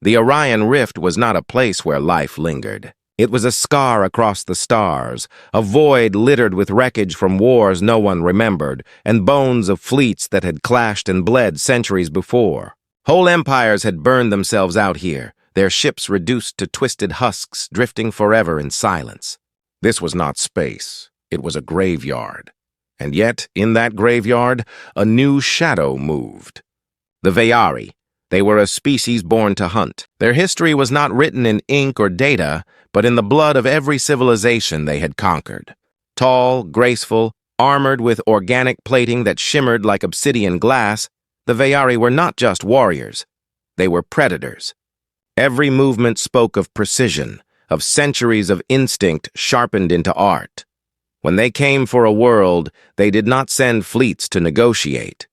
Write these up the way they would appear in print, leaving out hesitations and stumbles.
The Orion Rift was not a place where life lingered. It was a scar across the stars, a void littered with wreckage from wars no one remembered, and bones of fleets that had clashed and bled centuries before. Whole empires had burned themselves out here, their ships reduced to twisted husks, drifting forever in silence. This was not space. It was a graveyard. And yet, in that graveyard, a new shadow moved. The Veyari. They were a species born to hunt. Their history was not written in ink or data, but in the blood of every civilization they had conquered. Tall, graceful, armored with organic plating that shimmered like obsidian glass, the Veyari were not just warriors. They were predators. Every movement spoke of precision, of centuries of instinct sharpened into art. When they came for a world, they did not send fleets to negotiate.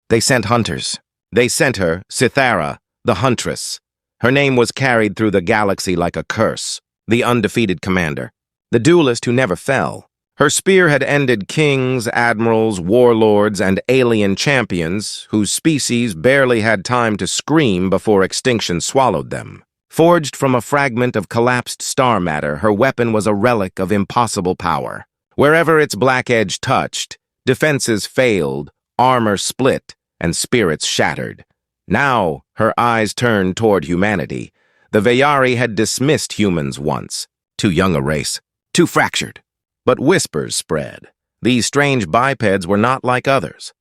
They sent hunters. They sent her, Cythera, the Huntress. Her name was carried through the galaxy like a curse, the undefeated commander, the duelist who never fell. Her spear had ended kings, admirals, warlords, and alien champions whose species barely had time to scream before extinction swallowed them. Forged from a fragment of collapsed star matter, her weapon was a relic of impossible power. Wherever its black edge touched, defenses failed, armor split, and spirits shattered. Now, her eyes turned toward humanity. The Veyari had dismissed humans once. Too young a race, too fractured. But whispers spread. These strange bipeds were not like others.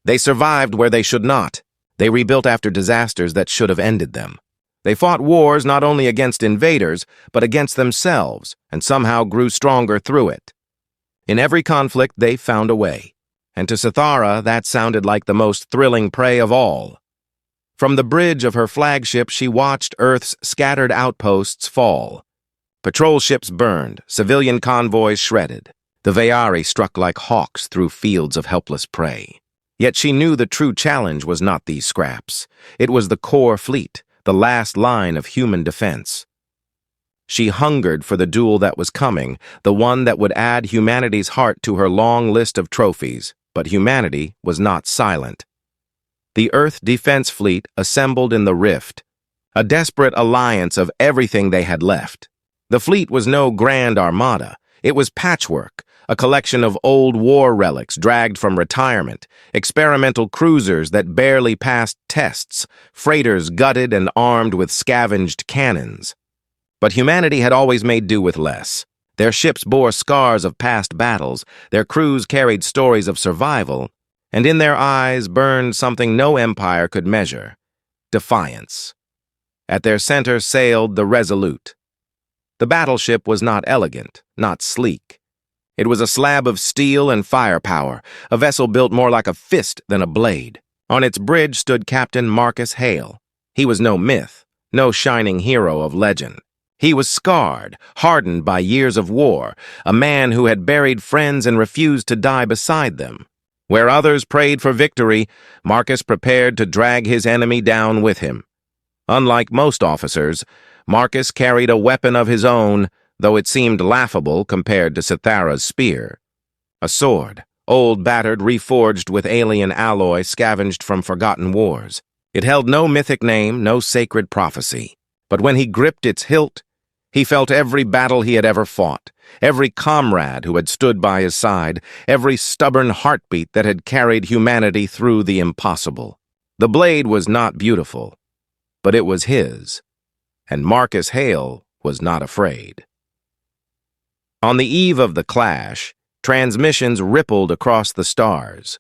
They survived where they should not. They rebuilt after disasters that should have ended them. They fought wars not only against invaders, but against themselves, and somehow grew stronger through it. In every conflict, they found a way. And to Cythera, that sounded like the most thrilling prey of all. From the bridge of her flagship, she watched Earth's scattered outposts fall. Patrol ships burned, civilian convoys shredded. The Veyari struck like hawks through fields of helpless prey. Yet she knew the true challenge was not these scraps. It was the core fleet, the last line of human defense. She hungered for the duel that was coming, the one that would add humanity's heart to her long list of trophies. But humanity was not silent. The Earth Defense Fleet assembled in the Rift, a desperate alliance of everything they had left. The fleet was no grand armada. It was patchwork, a collection of old war relics dragged from retirement, experimental cruisers that barely passed tests, freighters gutted and armed with scavenged cannons. But humanity had always made do with less. Their ships bore scars of past battles, their crews carried stories of survival, and in their eyes burned something no empire could measure: defiance. At their center sailed the Resolute. The battleship was not elegant, not sleek. It was a slab of steel and firepower, a vessel built more like a fist than a blade. On its bridge stood Captain Marcus Hale. He was no myth, no shining hero of legend. He was scarred, hardened by years of war, a man who had buried friends and refused to die beside them. Where others prayed for victory, Marcus prepared to drag his enemy down with him. Unlike most officers, Marcus carried a weapon of his own, though it seemed laughable compared to Cythera's spear. A sword, old, battered, reforged with alien alloy scavenged from forgotten wars. It held no mythic name, no sacred prophecy. But when he gripped its hilt, he felt every battle he had ever fought, every comrade who had stood by his side, every stubborn heartbeat that had carried humanity through the impossible. The blade was not beautiful, but it was his, and Marcus Hale was not afraid. On the eve of the clash, transmissions rippled across the stars.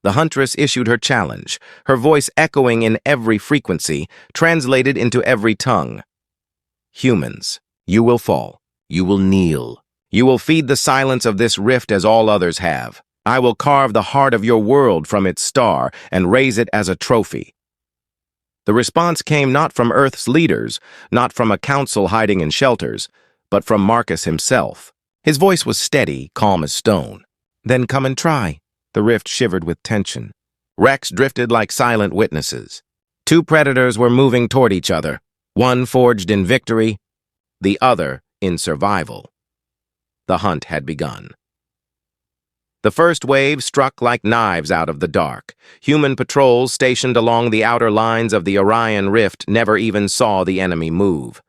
The Huntress issued her challenge, her voice echoing in every frequency, translated into every tongue. Humans, you will fall. You will kneel. You will feed the silence of this rift as all others have. I will carve the heart of your world from its star and raise it as a trophy. The response came not from Earth's leaders, not from a council hiding in shelters, but from Marcus himself. His voice was steady, calm as stone. Then come and try. The rift shivered with tension. Wrecks drifted like silent witnesses. Two predators were moving toward each other, one forged in victory, the other in survival. The hunt had begun. The first wave struck like knives out of the dark. Human patrols stationed along the outer lines of the Orion Rift never even saw the enemy move.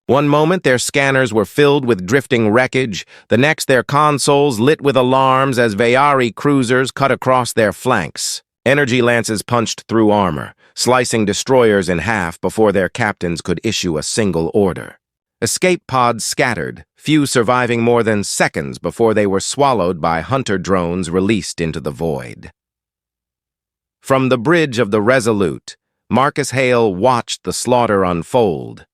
One moment their scanners were filled with drifting wreckage, the next their consoles lit with alarms as Veyari cruisers cut across their flanks. Energy lances punched through armor, slicing destroyers in half before their captains could issue a single order. Escape pods scattered, few surviving more than seconds before they were swallowed by hunter drones released into the void. From the bridge of the Resolute, Marcus Hale watched the slaughter unfold.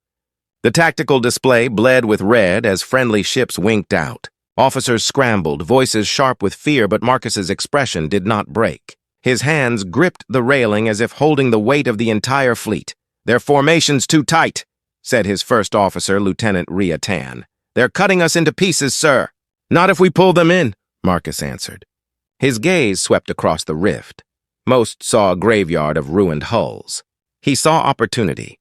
The tactical display bled with red as friendly ships winked out. Officers scrambled, voices sharp with fear, but Marcus's expression did not break. His hands gripped the railing as if holding the weight of the entire fleet. "Their formation's too tight," said his first officer, Lieutenant Rhea Tan. "They're cutting us into pieces, sir." "Not if we pull them in," Marcus answered. His gaze swept across the rift. Most saw a graveyard of ruined hulls. He saw opportunity.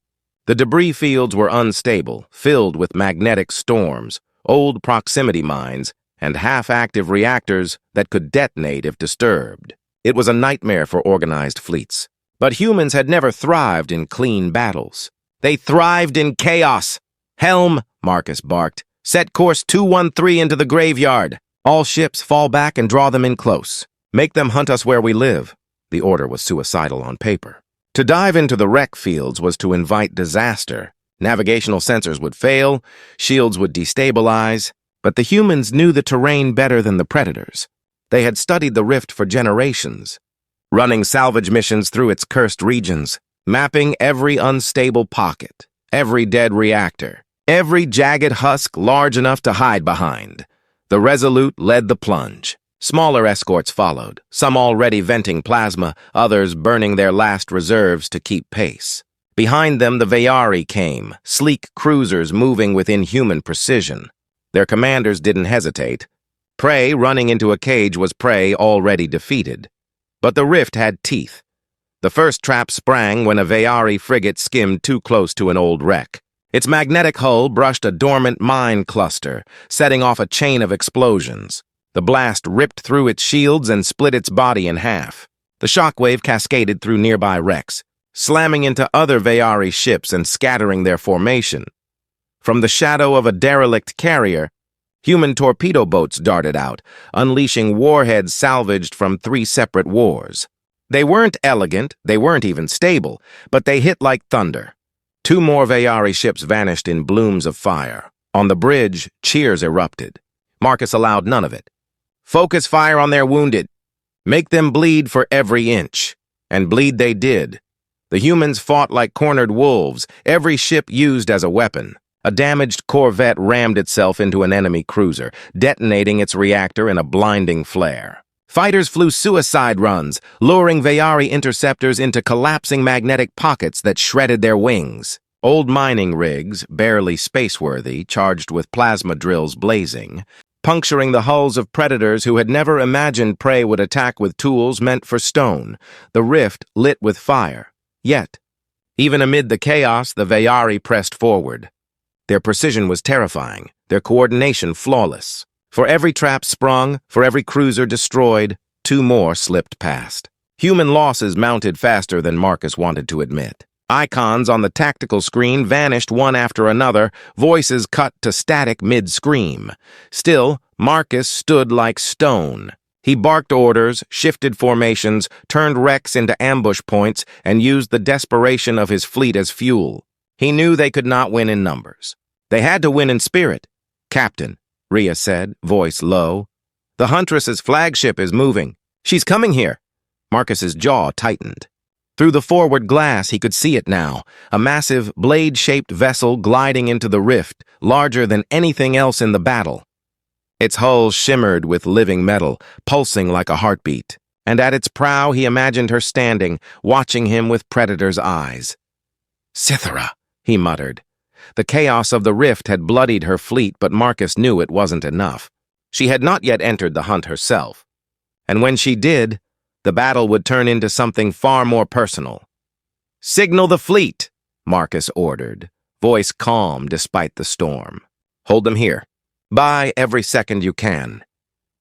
The debris fields were unstable, filled with magnetic storms, old proximity mines, and half-active reactors that could detonate if disturbed. It was a nightmare for organized fleets. But humans had never thrived in clean battles. They thrived in chaos. "Helm," Marcus barked. "Set course 213 into the graveyard. All ships fall back and draw them in close. Make them hunt us where we live." The order was suicidal on paper. To dive into the wreck fields was to invite disaster. Navigational sensors would fail, shields would destabilize, but the humans knew the terrain better than the predators. They had studied the rift for generations, running salvage missions through its cursed regions, mapping every unstable pocket, every dead reactor, every jagged husk large enough to hide behind. The Resolute led the plunge. Smaller escorts followed, some already venting plasma, others burning their last reserves to keep pace. Behind them, the Veyari came, sleek cruisers moving with inhuman precision. Their commanders didn't hesitate. Prey running into a cage was prey already defeated. But the rift had teeth. The first trap sprang when a Veyari frigate skimmed too close to an old wreck. Its magnetic hull brushed a dormant mine cluster, setting off a chain of explosions. The blast ripped through its shields and split its body in half. The shockwave cascaded through nearby wrecks, slamming into other Veyari ships and scattering their formation. From the shadow of a derelict carrier, human torpedo boats darted out, unleashing warheads salvaged from 3 separate wars. They weren't elegant, they weren't even stable, but they hit like thunder. 2 more Veyari ships vanished in blooms of fire. On the bridge, cheers erupted. Marcus allowed none of it. "Focus fire on their wounded. Make them bleed for every inch." And bleed they did. The humans fought like cornered wolves, every ship used as a weapon. A damaged corvette rammed itself into an enemy cruiser, detonating its reactor in a blinding flare. Fighters flew suicide runs, luring Veyari interceptors into collapsing magnetic pockets that shredded their wings. Old mining rigs, barely spaceworthy, charged with plasma drills blazing, puncturing the hulls of predators who had never imagined prey would attack with tools meant for stone, the rift lit with fire. Yet, even amid the chaos, the Veyari pressed forward. Their precision was terrifying, their coordination flawless. For every trap sprung, for every cruiser destroyed, 2 more slipped past. Human losses mounted faster than Marcus wanted to admit. Icons on the tactical screen vanished one after another, voices cut to static mid-scream. Still, Marcus stood like stone. He barked orders, shifted formations, turned wrecks into ambush points, and used the desperation of his fleet as fuel. He knew they could not win in numbers. They had to win in spirit. "Captain," Rhea said, voice low, "the Huntress's flagship is moving. She's coming here." Marcus's jaw tightened. Through the forward glass, he could see it now, a massive, blade-shaped vessel gliding into the rift, larger than anything else in the battle. Its hull shimmered with living metal, pulsing like a heartbeat, and at its prow he imagined her standing, watching him with predator's eyes. "Cythera," he muttered. The chaos of the rift had bloodied her fleet, but Marcus knew it wasn't enough. She had not yet entered the hunt herself. And when she did, the battle would turn into something far more personal. "Signal the fleet," Marcus ordered, voice calm despite the storm. "Hold them here. Buy every second you can."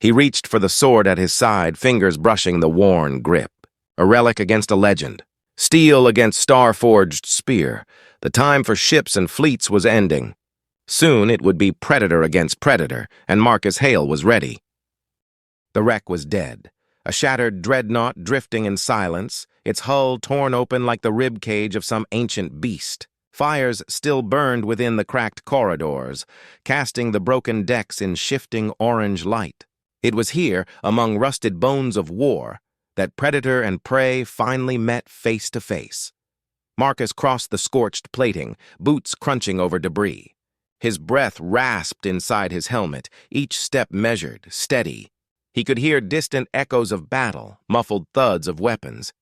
He reached for the sword at his side, fingers brushing the worn grip. A relic against a legend. Steel against star-forged spear. The time for ships and fleets was ending. Soon it would be predator against predator, and Marcus Hale was ready. The wreck was dead. A shattered dreadnought drifting in silence, its hull torn open like the rib cage of some ancient beast. Fires still burned within the cracked corridors, casting the broken decks in shifting orange light. It was here, among rusted bones of war, that predator and prey finally met face to face. Marcus crossed the scorched plating, boots crunching over debris. His breath rasped inside his helmet, each step measured, steady. He could hear distant echoes of battle, muffled thuds of weapons,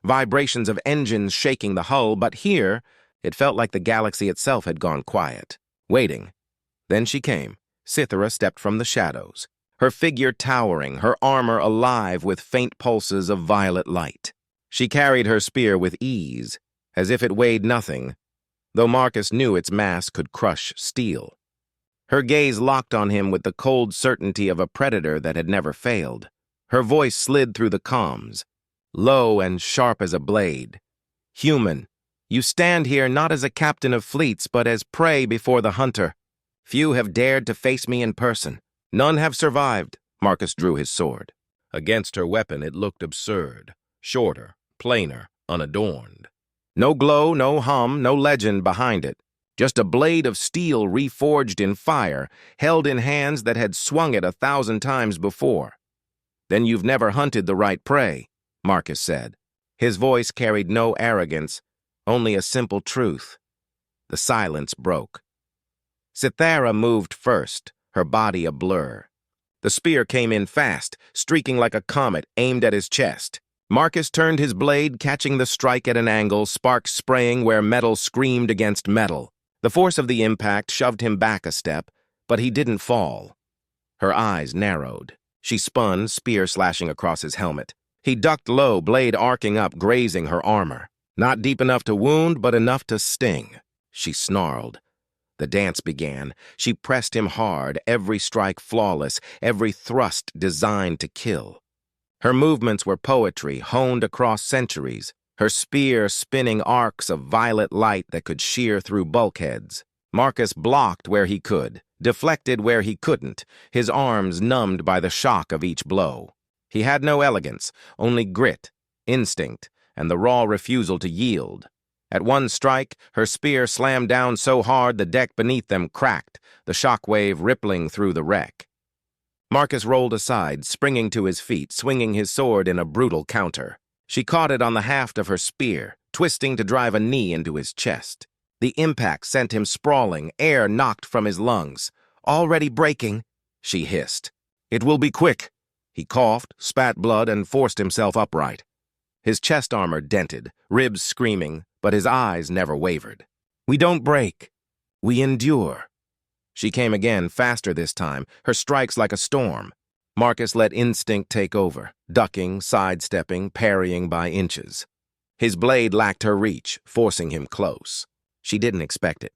vibrations of engines shaking the hull, but here, it felt like the galaxy itself had gone quiet, waiting. Then she came. Cythera stepped from the shadows, her figure towering, her armor alive with faint pulses of violet light. She carried her spear with ease, as if it weighed nothing, though Marcus knew its mass could crush steel. Her gaze locked on him with the cold certainty of a predator that had never failed. Her voice slid through the comms, low and sharp as a blade. "Human, you stand here not as a captain of fleets, but as prey before the hunter. Few have dared to face me in person. None have survived." Marcus drew his sword. Against her weapon it looked absurd, shorter, plainer, unadorned. No glow, no hum, no legend behind it. Just a blade of steel reforged in fire, held in hands that had swung it 1,000 times before. "Then you've never hunted the right prey," Marcus said. His voice carried no arrogance, only a simple truth. The silence broke. Cythera moved first, her body a blur. The spear came in fast, streaking like a comet aimed at his chest. Marcus turned his blade, catching the strike at an angle, sparks spraying where metal screamed against metal. The force of the impact shoved him back a step, but he didn't fall. Her eyes narrowed. She spun, spear slashing across his helmet. He ducked low, blade arcing up, grazing her armor. Not deep enough to wound, but enough to sting. She snarled. The dance began. She pressed him hard, every strike flawless, every thrust designed to kill. Her movements were poetry, honed across centuries, her spear spinning arcs of violet light that could shear through bulkheads. Marcus blocked where he could, deflected where he couldn't, his arms numbed by the shock of each blow. He had no elegance, only grit, instinct, and the raw refusal to yield. At one strike, her spear slammed down so hard the deck beneath them cracked, the shockwave rippling through the wreck. Marcus rolled aside, springing to his feet, swinging his sword in a brutal counter. She caught it on the haft of her spear, twisting to drive a knee into his chest. The impact sent him sprawling, air knocked from his lungs. "Already breaking," she hissed. "It will be quick." He coughed, spat blood, and forced himself upright. His chest armor dented, ribs screaming, but his eyes never wavered. "We don't break. We endure." She came again, faster this time, her strikes like a storm. Marcus let instinct take over, ducking, sidestepping, parrying by inches. His blade lacked her reach, forcing him close. She didn't expect it.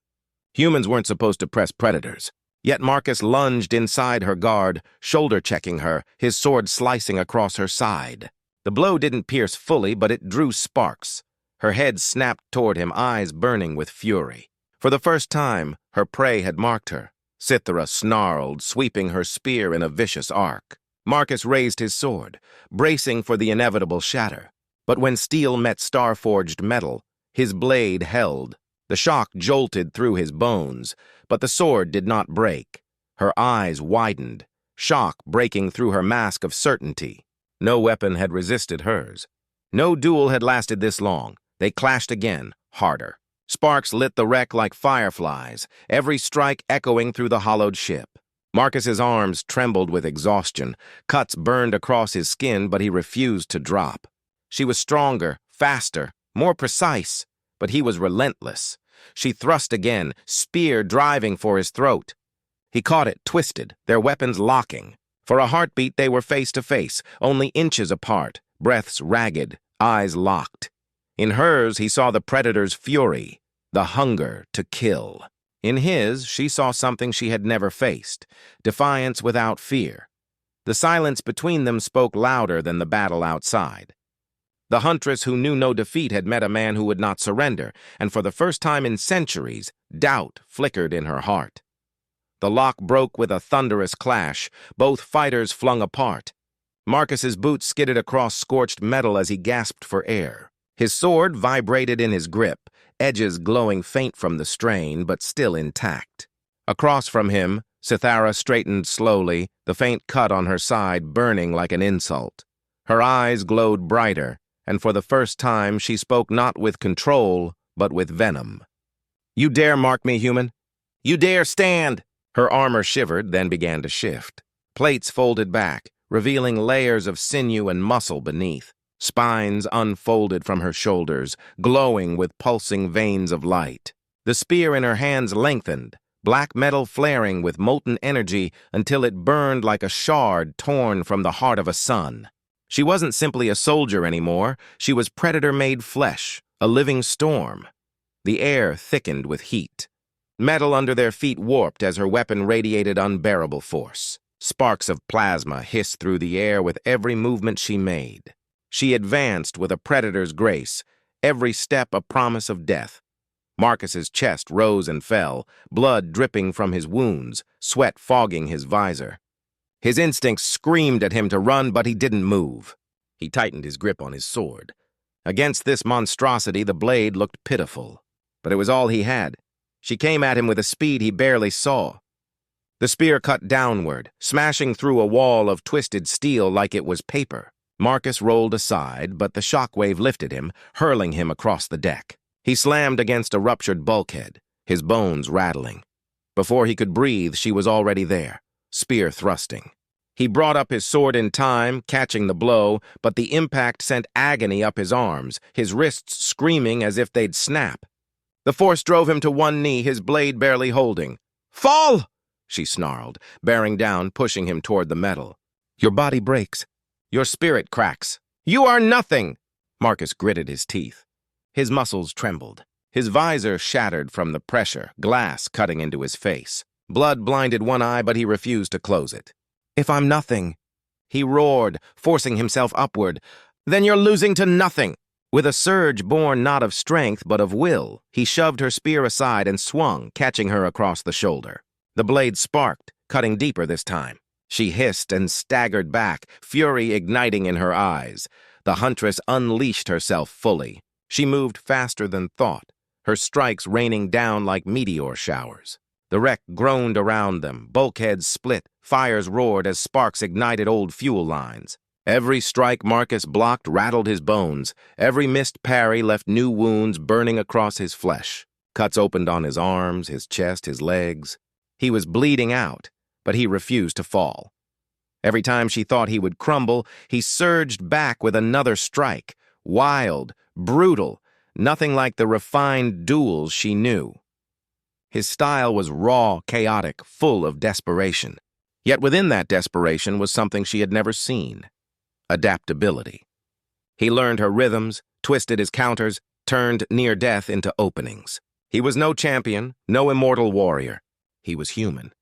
Humans weren't supposed to press predators. Yet Marcus lunged inside her guard, shoulder-checking her, his sword slicing across her side. The blow didn't pierce fully, but it drew sparks. Her head snapped toward him, eyes burning with fury. For the first time, her prey had marked her. Cythera snarled, sweeping her spear in a vicious arc. Marcus raised his sword, bracing for the inevitable shatter. But when steel met star-forged metal, his blade held. The shock jolted through his bones, but the sword did not break. Her eyes widened, shock breaking through her mask of certainty. No weapon had resisted hers. No duel had lasted this long. They clashed again, harder. Sparks lit the wreck like fireflies, every strike echoing through the hollowed ship. Marcus's arms trembled with exhaustion. Cuts burned across his skin, but he refused to drop. She was stronger, faster, more precise, but he was relentless. She thrust again, spear driving for his throat. He caught it, twisted, their weapons locking. For a heartbeat, they were face to face, only inches apart, breaths ragged, eyes locked. In hers, he saw the predator's fury, the hunger to kill. In his, she saw something she had never faced, defiance without fear. The silence between them spoke louder than the battle outside. The Huntress who knew no defeat had met a man who would not surrender, and for the first time in centuries, doubt flickered in her heart. The lock broke with a thunderous clash, both fighters flung apart. Marcus's boots skidded across scorched metal as he gasped for air. His sword vibrated in his grip, edges glowing faint from the strain, but still intact. Across from him, Cythera straightened slowly, the faint cut on her side burning like an insult. Her eyes glowed brighter, and for the first time she spoke not with control, but with venom. "You dare mark me, human? You dare stand!" Her armor shivered, then began to shift. Plates folded back, revealing layers of sinew and muscle beneath. Spines unfolded from her shoulders, glowing with pulsing veins of light. The spear in her hands lengthened, black metal flaring with molten energy until it burned like a shard torn from the heart of a sun. She wasn't simply a soldier anymore, she was predator-made flesh, a living storm. The air thickened with heat. Metal under their feet warped as her weapon radiated unbearable force. Sparks of plasma hissed through the air with every movement she made. She advanced with a predator's grace, every step a promise of death. Marcus's chest rose and fell, blood dripping from his wounds, sweat fogging his visor. His instincts screamed at him to run, but he didn't move. He tightened his grip on his sword. Against this monstrosity, the blade looked pitiful. But it was all he had. She came at him with a speed he barely saw. The spear cut downward, smashing through a wall of twisted steel like it was paper. Marcus rolled aside, but the shockwave lifted him, hurling him across the deck. He slammed against a ruptured bulkhead, his bones rattling. Before he could breathe, she was already there, spear thrusting. He brought up his sword in time, catching the blow, but the impact sent agony up his arms, his wrists screaming as if they'd snap. The force drove him to one knee, his blade barely holding. "Fall!" she snarled, bearing down, pushing him toward the metal. "Your body breaks. Your spirit cracks. You are nothing!" Marcus gritted his teeth. His muscles trembled. His visor shattered from the pressure, glass cutting into his face. Blood blinded one eye, but he refused to close it. "If I'm nothing," he roared, forcing himself upward, "then you're losing to nothing." With a surge born not of strength, but of will, he shoved her spear aside and swung, catching her across the shoulder. The blade sparked, cutting deeper this time. She hissed and staggered back, fury igniting in her eyes. The Huntress unleashed herself fully. She moved faster than thought, her strikes raining down like meteor showers. The wreck groaned around them, bulkheads split, fires roared as sparks ignited old fuel lines. Every strike Marcus blocked rattled his bones. Every missed parry left new wounds burning across his flesh. Cuts opened on his arms, his chest, his legs. He was bleeding out, but he refused to fall. Every time she thought he would crumble, he surged back with another strike. Wild, brutal, nothing like the refined duels she knew. His style was raw, chaotic, full of desperation. Yet within that desperation was something she had never seen. Adaptability. He learned her rhythms, twisted his counters, turned near death into openings. He was no champion, no immortal warrior. He was human.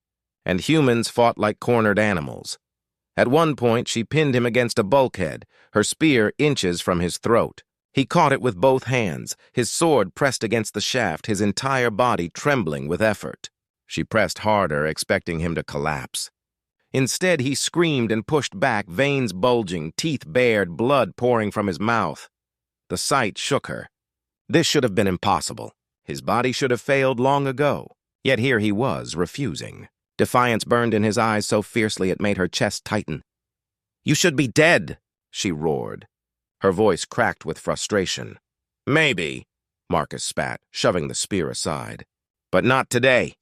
And humans fought like cornered animals. At one point, she pinned him against a bulkhead, her spear inches from his throat. He caught it with both hands, his sword pressed against the shaft, his entire body trembling with effort. She pressed harder, expecting him to collapse. Instead, he screamed and pushed back, veins bulging, teeth bared, blood pouring from his mouth. The sight shook her. This should have been impossible. His body should have failed long ago. Yet here he was, refusing. Defiance burned in his eyes so fiercely it made her chest tighten. "You should be dead," she roared. Her voice cracked with frustration. "Maybe," Marcus spat, shoving the spear aside. "But not today."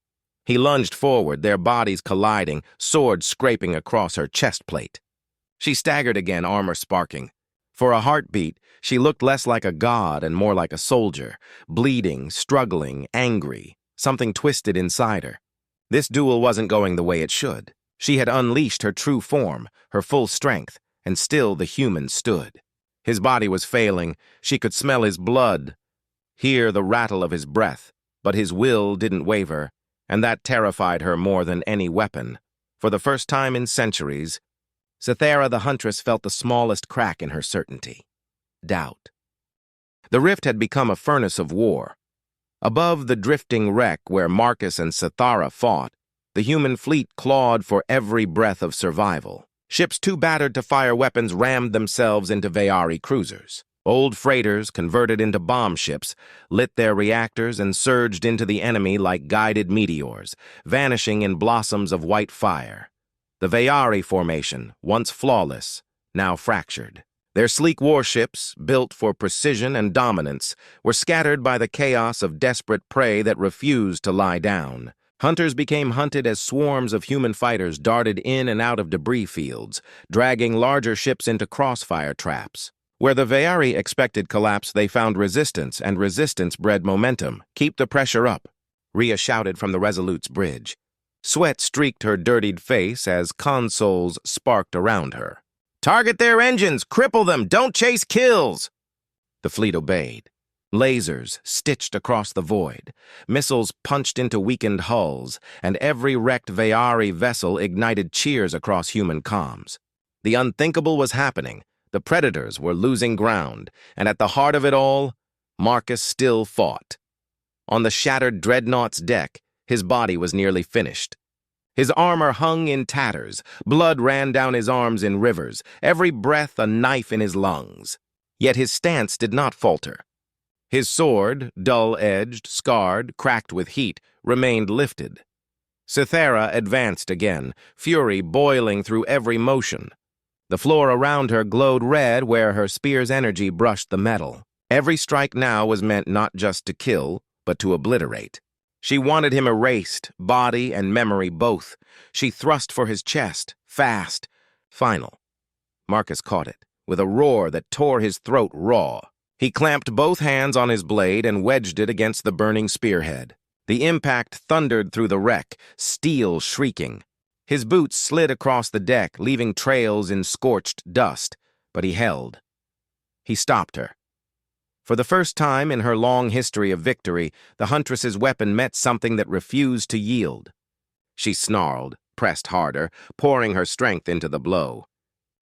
He lunged forward, their bodies colliding, swords scraping across her chest plate. She staggered again, armor sparking. For a heartbeat, she looked less like a god and more like a soldier, bleeding, struggling, angry, something twisted inside her. This duel wasn't going the way it should. She had unleashed her true form, her full strength, and still the human stood. His body was failing. She could smell his blood, hear the rattle of his breath, but his will didn't waver, and that terrified her more than any weapon. For the first time in centuries, Cythera the Huntress felt the smallest crack in her certainty. Doubt. The rift had become a furnace of war. Above the drifting wreck where Marcus and Cythera fought, the human fleet clawed for every breath of survival. Ships too battered to fire weapons rammed themselves into Vayari cruisers. Old freighters, converted into bomb ships, lit their reactors and surged into the enemy like guided meteors, vanishing in blossoms of white fire. The Vayari formation, once flawless, now fractured. Their sleek warships, built for precision and dominance, were scattered by the chaos of desperate prey that refused to lie down. Hunters became hunted as swarms of human fighters darted in and out of debris fields, dragging larger ships into crossfire traps. Where the Vayari expected collapse, they found resistance, and resistance bred momentum. "Keep the pressure up," Rhea shouted from the Resolute's bridge. Sweat streaked her dirtied face as consoles sparked around her. "Target their engines! Cripple them! Don't chase kills!" The fleet obeyed. Lasers stitched across the void. Missiles punched into weakened hulls, and every wrecked Vayari vessel ignited cheers across human comms. The unthinkable was happening. The Predators were losing ground, and at the heart of it all, Marcus still fought. On the shattered Dreadnought's deck, his body was nearly finished. His armor hung in tatters, blood ran down his arms in rivers, every breath a knife in his lungs. Yet his stance did not falter. His sword, dull-edged, scarred, cracked with heat, remained lifted. Cythera advanced again, fury boiling through every motion. The floor around her glowed red where her spear's energy brushed the metal. Every strike now was meant not just to kill, but to obliterate. She wanted him erased, body and memory both. She thrust for his chest, fast, final. Marcus caught it, with a roar that tore his throat raw. He clamped both hands on his blade and wedged it against the burning spearhead. The impact thundered through the wreck, steel shrieking. His boots slid across the deck, leaving trails in scorched dust, but he held. He stopped her. For the first time in her long history of victory, the Huntress's weapon met something that refused to yield. She snarled, pressed harder, pouring her strength into the blow.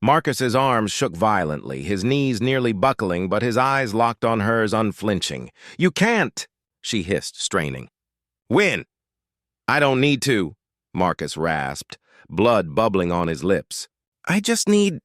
Marcus's arms shook violently, his knees nearly buckling, but his eyes locked on hers unflinching. "You can't!" she hissed, straining. "Win!" "I don't need to," Marcus rasped, blood bubbling on his lips. "I just need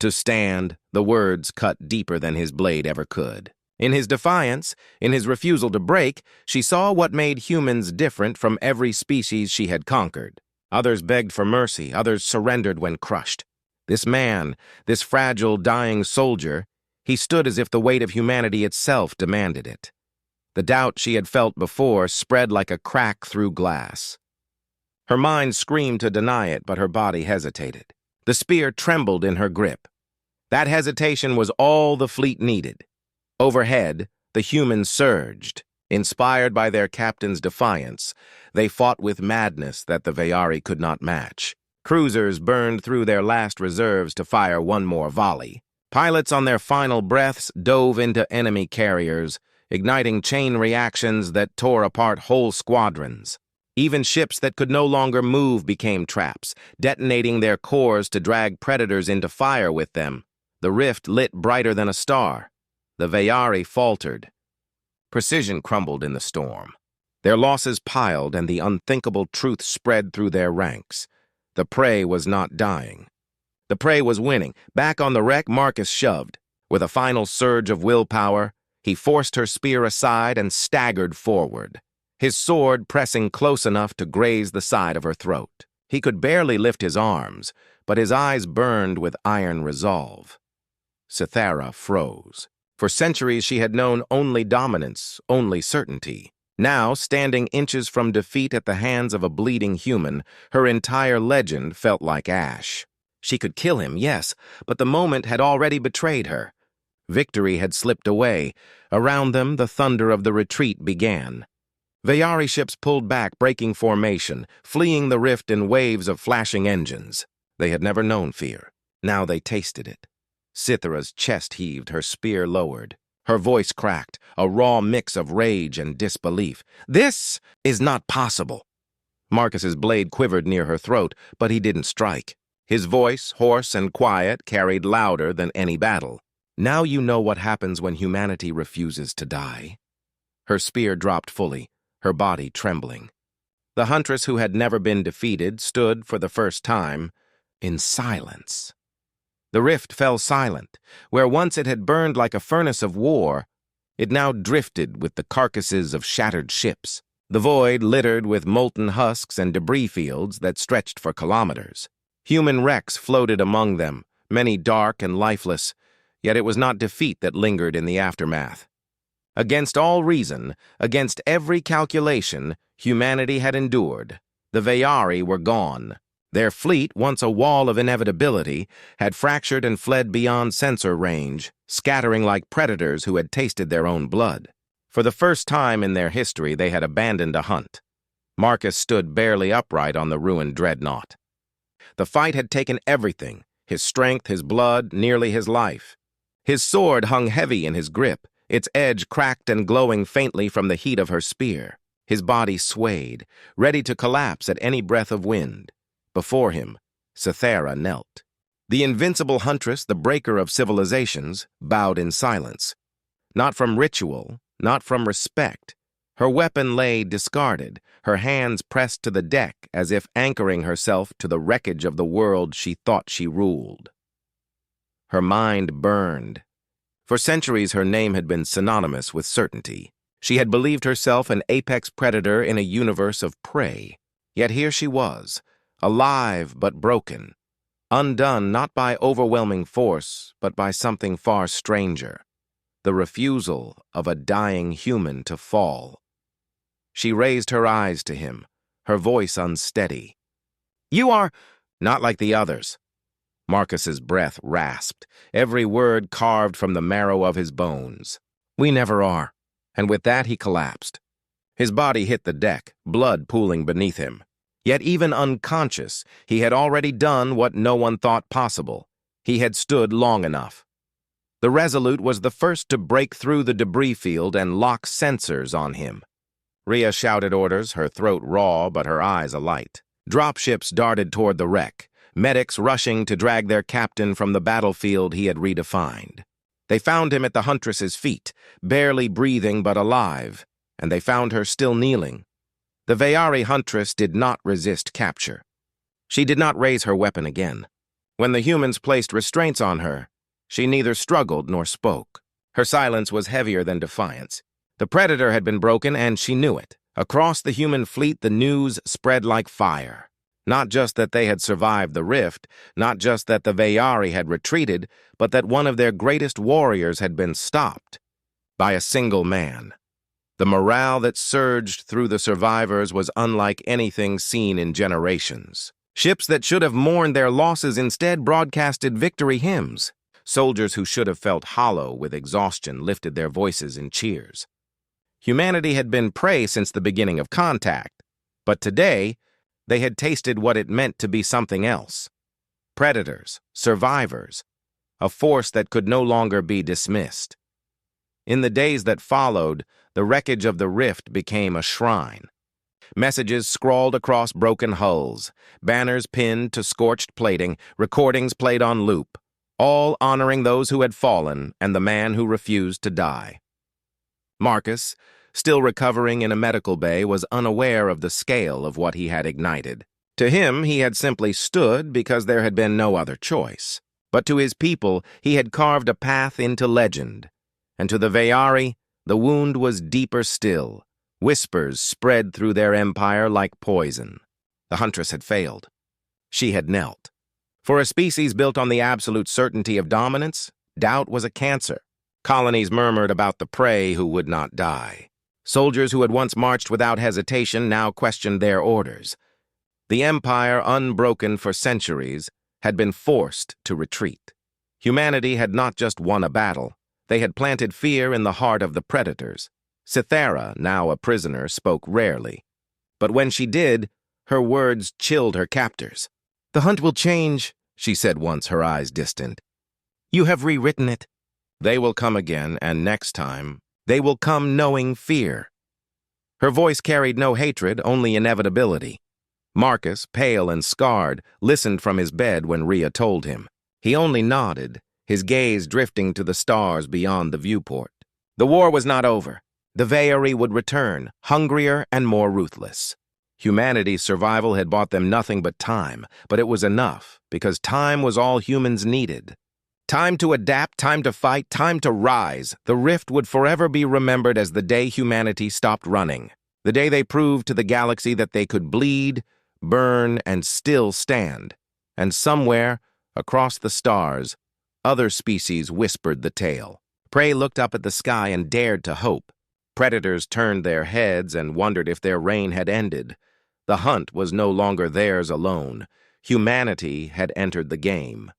to stand." The words cut deeper than his blade ever could. In his defiance, in his refusal to break, she saw what made humans different from every species she had conquered. Others begged for mercy, others surrendered when crushed. This man, this fragile, dying soldier, he stood as if the weight of humanity itself demanded it. The doubt she had felt before spread like a crack through glass. Her mind screamed to deny it, but her body hesitated. The spear trembled in her grip. That hesitation was all the fleet needed. Overhead, the humans surged. Inspired by their captain's defiance, they fought with madness that the Vayari could not match. Cruisers burned through their last reserves to fire one more volley. Pilots on their final breaths dove into enemy carriers, igniting chain reactions that tore apart whole squadrons. Even ships that could no longer move became traps, detonating their cores to drag predators into fire with them. The rift lit brighter than a star. The Vayari faltered. Precision crumbled in the storm. Their losses piled, and the unthinkable truth spread through their ranks. The prey was not dying. The prey was winning. Back on the wreck, Marcus shoved. With a final surge of willpower, he forced her spear aside and staggered forward, his sword pressing close enough to graze the side of her throat. He could barely lift his arms, but his eyes burned with iron resolve. Cythera froze. For centuries she had known only dominance, only certainty. Now, standing inches from defeat at the hands of a bleeding human, her entire legend felt like ash. She could kill him, yes, but the moment had already betrayed her. Victory had slipped away. Around them, the thunder of the retreat began. Vayari ships pulled back, breaking formation, fleeing the rift in waves of flashing engines. They had never known fear. Now they tasted it. Cythera's chest heaved, her spear lowered. Her voice cracked, a raw mix of rage and disbelief. "This is not possible." Marcus's blade quivered near her throat, but he didn't strike. His voice, hoarse and quiet, carried louder than any battle. "Now you know what happens when humanity refuses to die." Her spear dropped fully, her body trembling. The Huntress, who had never been defeated, stood for the first time in silence. The rift fell silent. Where once it had burned like a furnace of war, it now drifted with the carcasses of shattered ships. The void littered with molten husks and debris fields that stretched for kilometers. Human wrecks floated among them, many dark and lifeless, yet it was not defeat that lingered in the aftermath. Against all reason, against every calculation, humanity had endured. The Veyari were gone. Their fleet, once a wall of inevitability, had fractured and fled beyond sensor range, scattering like predators who had tasted their own blood. For the first time in their history, they had abandoned a hunt. Marcus stood barely upright on the ruined dreadnought. The fight had taken everything, his strength, his blood, nearly his life. His sword hung heavy in his grip, its edge cracked and glowing faintly from the heat of her spear. His body swayed, ready to collapse at any breath of wind. Before him, Cythera knelt. The invincible Huntress, the breaker of civilizations, bowed in silence. Not from ritual, not from respect. Her weapon lay discarded, her hands pressed to the deck as if anchoring herself to the wreckage of the world she thought she ruled. Her mind burned. For centuries her name had been synonymous with certainty. She had believed herself an apex predator in a universe of prey. Yet here she was, alive but broken, undone not by overwhelming force, but by something far stranger, the refusal of a dying human to fall. She raised her eyes to him, her voice unsteady. "You are not like the others." Marcus's breath rasped, every word carved from the marrow of his bones. "We never are." And with that he collapsed. His body hit the deck, blood pooling beneath him. Yet even unconscious, he had already done what no one thought possible. He had stood long enough. The Resolute was the first to break through the debris field and lock sensors on him. Rhea shouted orders, her throat raw but her eyes alight. Dropships darted toward the wreck, medics rushing to drag their captain from the battlefield he had redefined. They found him at the Huntress's feet, barely breathing but alive, and they found her still kneeling. The Veyari Huntress did not resist capture. She did not raise her weapon again. When the humans placed restraints on her, she neither struggled nor spoke. Her silence was heavier than defiance. The Predator had been broken, and she knew it. Across the human fleet, the news spread like fire. Not just that they had survived the rift, not just that the Veyari had retreated, but that one of their greatest warriors had been stopped by a single man. The morale that surged through the survivors was unlike anything seen in generations. Ships that should have mourned their losses instead broadcasted victory hymns. Soldiers who should have felt hollow with exhaustion lifted their voices in cheers. Humanity had been prey since the beginning of contact, but today they had tasted what it meant to be something else. Predators, survivors, a force that could no longer be dismissed. In the days that followed, the wreckage of the rift became a shrine. Messages scrawled across broken hulls, banners pinned to scorched plating, recordings played on loop, all honoring those who had fallen and the man who refused to die. Marcus, still recovering in a medical bay, was unaware of the scale of what he had ignited. To him, he had simply stood because there had been no other choice. But to his people, he had carved a path into legend. And to the Veyari, the wound was deeper still. Whispers spread through their empire like poison. The Huntress had failed. She had knelt. For a species built on the absolute certainty of dominance, doubt was a cancer. Colonies murmured about the prey who would not die. Soldiers who had once marched without hesitation now questioned their orders. The empire, unbroken for centuries, had been forced to retreat. Humanity had not just won a battle. They had planted fear in the heart of the predators. Cythera, now a prisoner, spoke rarely. But when she did, her words chilled her captors. "The hunt will change," she said once, her eyes distant. "You have rewritten it. They will come again, and next time, they will come knowing fear." Her voice carried no hatred, only inevitability. Marcus, pale and scarred, listened from his bed when Rhea told him. He only nodded, his gaze drifting to the stars beyond the viewport. The war was not over. The Veery would return, hungrier and more ruthless. Humanity's survival had bought them nothing but time, but it was enough, because time was all humans needed. Time to adapt, time to fight, time to rise. The rift would forever be remembered as the day humanity stopped running, the day they proved to the galaxy that they could bleed, burn, and still stand. And somewhere, across the stars, other species whispered the tale. Prey looked up at the sky and dared to hope. Predators turned their heads and wondered if their reign had ended. The hunt was no longer theirs alone. Humanity had entered the game.